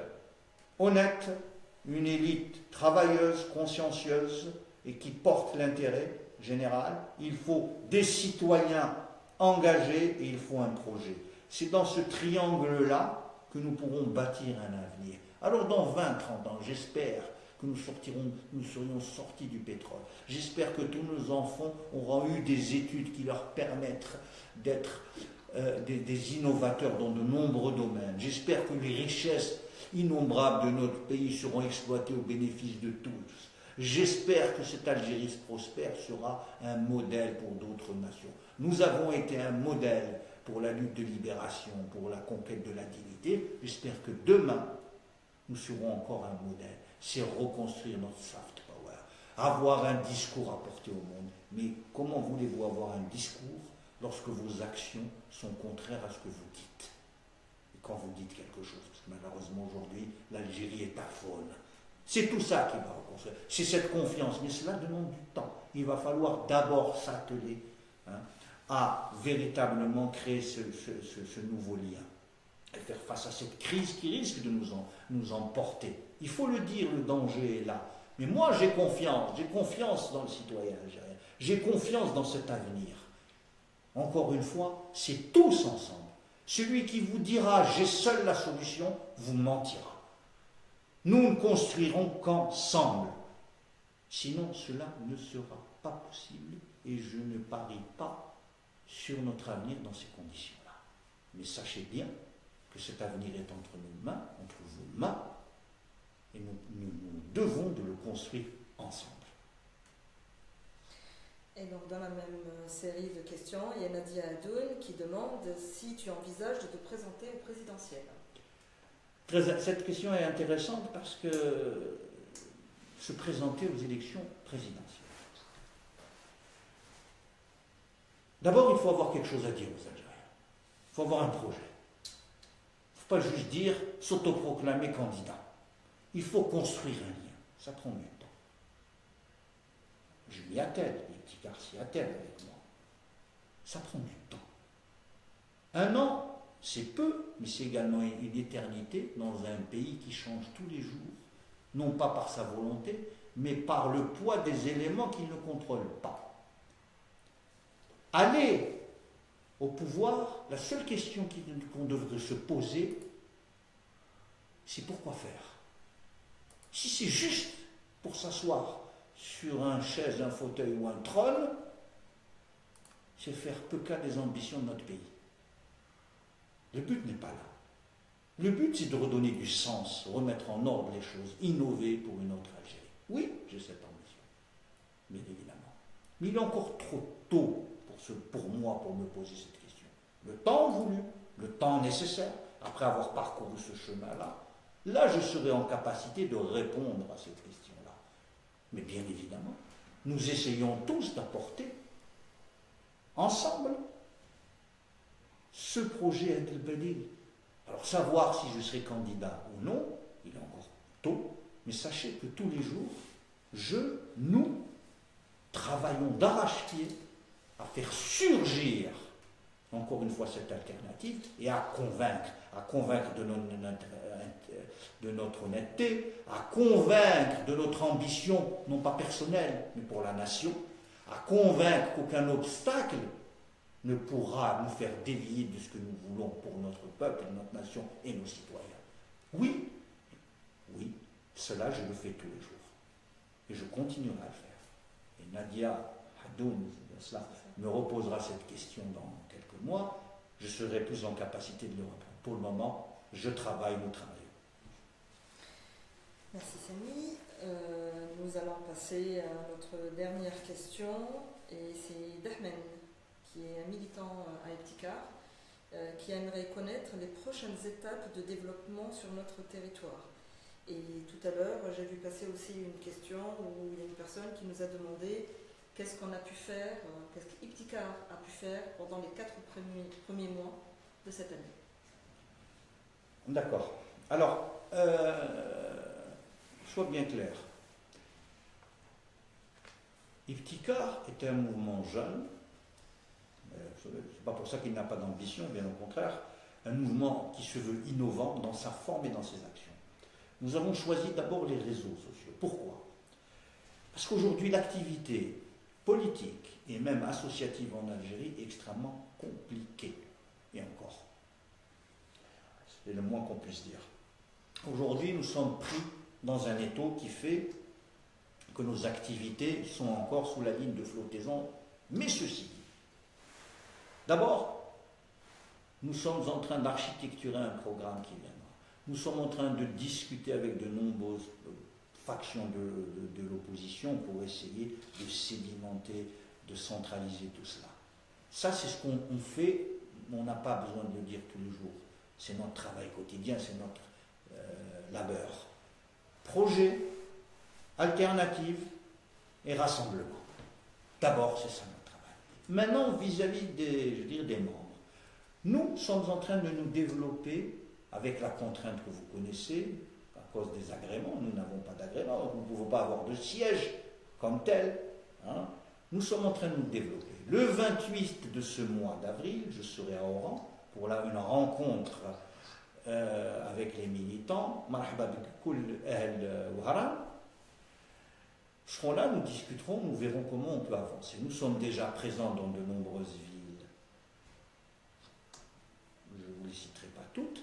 honnête, une élite travailleuse, consciencieuse et qui porte l'intérêt général. Il faut des citoyens engagés et il faut un projet. C'est dans ce triangle-là que nous pourrons bâtir un avenir. Alors dans 20-30 ans, j'espère que nous serions sortis du pétrole. J'espère que tous nos enfants auront eu des études qui leur permettent d'être des innovateurs dans de nombreux domaines. J'espère que les richesses innombrables de notre pays seront exploitées au bénéfice de tous. J'espère que cette Algérie prospère sera un modèle pour d'autres nations. Nous avons été un modèle pour la lutte de libération, pour la conquête de la dignité. J'espère que demain, nous serons encore un modèle. C'est reconstruire notre soft power, avoir un discours à porter au monde. Mais comment voulez-vous avoir un discours lorsque vos actions sont contraires à ce que vous dites? Et quand vous dites quelque chose, parce que malheureusement aujourd'hui, l'Algérie est aphone. C'est tout ça qui va reconstruire. C'est cette confiance, mais cela demande du temps. Il va falloir d'abord s'atteler à véritablement créer ce nouveau lien et faire face à cette crise qui risque de nous emporter. Il faut le dire, le danger est là. Mais moi, j'ai confiance dans le citoyen algérien. J'ai confiance dans cet avenir. Encore une fois, c'est tous ensemble. Celui qui vous dira « j'ai seul la solution », vous mentira. Nous ne construirons qu'ensemble. Sinon, cela ne sera pas possible et je ne parie pas sur notre avenir dans ces conditions-là. Mais sachez bien que cet avenir est entre nos mains, entre vos mains, et nous devons de le construire ensemble. Et donc dans la même série de questions, il y a Nadia Adoun qui demande si tu envisages de te présenter au présidentiel. Cette question est intéressante parce que se présenter aux élections présidentielles. D'abord, il faut avoir quelque chose à dire aux Algériens. Il faut avoir un projet. Il ne faut pas juste dire s'autoproclamer candidat. Il faut construire un lien. Ça prend du temps. Je m'y attelle, les petits gars s'y attellent avec moi. Ça prend du temps. 1 an, c'est peu, mais c'est également une éternité dans un pays qui change tous les jours, non pas par sa volonté, mais par le poids des éléments qu'il ne contrôle pas. Aller au pouvoir, la seule question qu'on devrait se poser, c'est pourquoi faire. Si c'est juste pour s'asseoir sur une chaise, un fauteuil ou un trône, c'est faire peu cas des ambitions de notre pays. Le but n'est pas là. Le but, c'est de redonner du sens, remettre en ordre les choses, innover pour une autre Algérie. Oui, j'ai cette ambition, bien évidemment. Mais il est encore trop tôt pour moi pour me poser cette question. Le temps voulu, le temps nécessaire, après avoir parcouru ce chemin-là, là, je serai en capacité de répondre à cette question-là. Mais bien évidemment, nous essayons tous d'apporter ensemble ce projet Adelbadil. Alors, savoir si je serai candidat ou non, il est encore tôt, mais sachez que tous les jours, nous travaillons d'arrache-pied à faire surgir, encore une fois, cette alternative et à convaincre de notre honnêteté, à convaincre de notre ambition, non pas personnelle, mais pour la nation, à convaincre qu'aucun obstacle ne pourra nous faire dévier de ce que nous voulons pour notre peuple, notre nation et nos citoyens. Oui, cela je le fais tous les jours. Et je continuerai à le faire. Et Nadia Hadoun me reposera cette question dans quelques mois. Je serai plus en capacité de le répondre. Pour le moment, nous travaillons. Merci Samy. Nous allons passer à notre dernière question. Et c'est Dahmen, qui est un militant à Ibtikar, qui aimerait connaître les prochaines étapes de développement sur notre territoire. Et tout à l'heure, j'ai vu passer aussi une question où il y a une personne qui nous a demandé qu'est-ce qu'on a pu faire, qu'est-ce qu'Ibtikar a pu faire pendant les 4 premiers mois de cette année. D'accord. Alors, sois bien clair. Ibtikar est un mouvement jeune. Ce n'est pas pour ça qu'il n'a pas d'ambition, bien au contraire. Un mouvement qui se veut innovant dans sa forme et dans ses actions. Nous avons choisi d'abord les réseaux sociaux. Pourquoi? Parce qu'aujourd'hui, l'activité politique et même associative en Algérie est extrêmement compliquée. Et encore. C'est le moins qu'on puisse dire. Aujourd'hui, nous sommes pris dans un étau qui fait que nos activités sont encore sous la ligne de flottaison. Mais ceci, d'abord, nous sommes en train d'architecturer un programme qui viendra. Nous sommes en train de discuter avec de nombreuses factions de l'opposition pour essayer de sédimenter, de centraliser tout cela. Ça, c'est ce qu'on fait, on n'a pas besoin de le dire tous les jours. C'est notre travail quotidien, c'est notre labeur. Projet, alternative et rassemblement. D'abord, c'est ça notre travail. Maintenant, vis-à-vis des membres, nous sommes en train de nous développer avec la contrainte que vous connaissez, à cause des agréments. Nous n'avons pas d'agrément, donc nous ne pouvons pas avoir de siège comme tel. Nous sommes en train de nous développer. Le 28 de ce mois d'avril, je serai à Oran pour une rencontre avec les militants. Marhaba bikoul ahl Ouharan. Seront là, nous discuterons, nous verrons comment on peut avancer. Nous sommes déjà présents dans de nombreuses villes. Je ne vous les citerai pas toutes.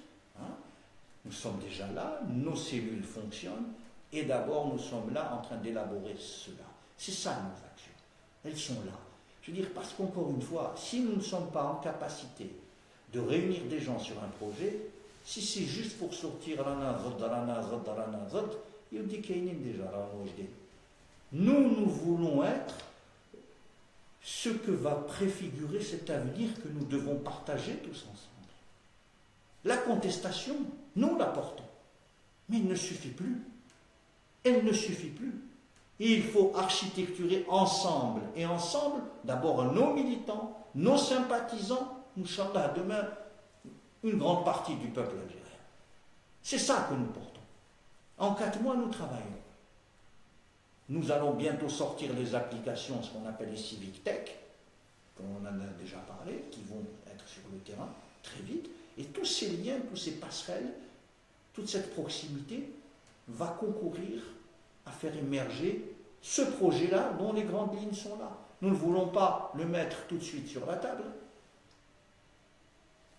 Nous sommes déjà là, nos cellules fonctionnent, et d'abord nous sommes là en train d'élaborer cela. C'est ça nos actions. Elles sont là. Je veux dire, parce qu'encore une fois, si nous ne sommes pas en capacité de réunir des gens sur un projet, si c'est juste pour sortir nous voulons être ce que va préfigurer cet avenir que nous devons partager tous ensemble. La contestation, nous la portons. Mais il ne suffit plus. Elle ne suffit plus. Et il faut architecturer ensemble. Et ensemble, d'abord nos militants, nos sympathisants, Inch'Allah, demain, une grande partie du peuple algérien. C'est ça que nous portons. En 4 mois, nous travaillons. Nous allons bientôt sortir les applications, ce qu'on appelle les Civic Tech, on en a déjà parlé, qui vont être sur le terrain très vite. Et tous ces liens, tous ces passerelles, toute cette proximité va concourir à faire émerger ce projet-là dont les grandes lignes sont là. Nous ne voulons pas le mettre tout de suite sur la table,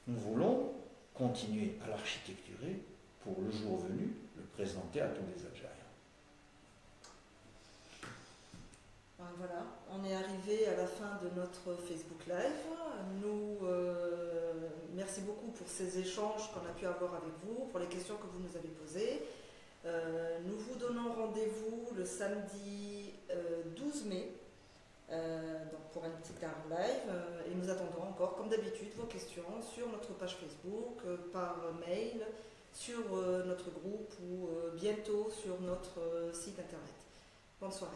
nous voulons continuer à l'architecturer pour le jour venu, le présenter à tous les Algériens. Voilà, on est arrivé à la fin de notre Facebook Live. Merci beaucoup pour ces échanges qu'on a pu avoir avec vous, pour les questions que vous nous avez posées. Nous vous donnons rendez-vous le samedi 12 mai donc pour un petit live et nous attendons encore, comme d'habitude, vos questions sur notre page Facebook, par mail, sur notre groupe ou bientôt sur notre site internet. Bonne soirée.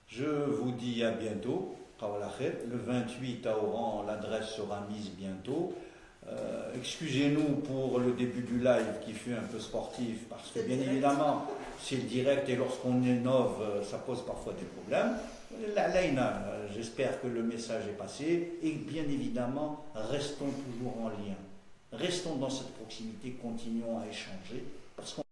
Je vous dis à bientôt. Le 28 à Oran, l'adresse sera mise bientôt. Excusez-nous pour le début du live qui fut un peu sportif, parce que bien évidemment, c'est le direct et lorsqu'on innove, ça pose parfois des problèmes. J'espère que le message est passé et bien évidemment, restons toujours en lien. Restons dans cette proximité, continuons à échanger, parce qu'on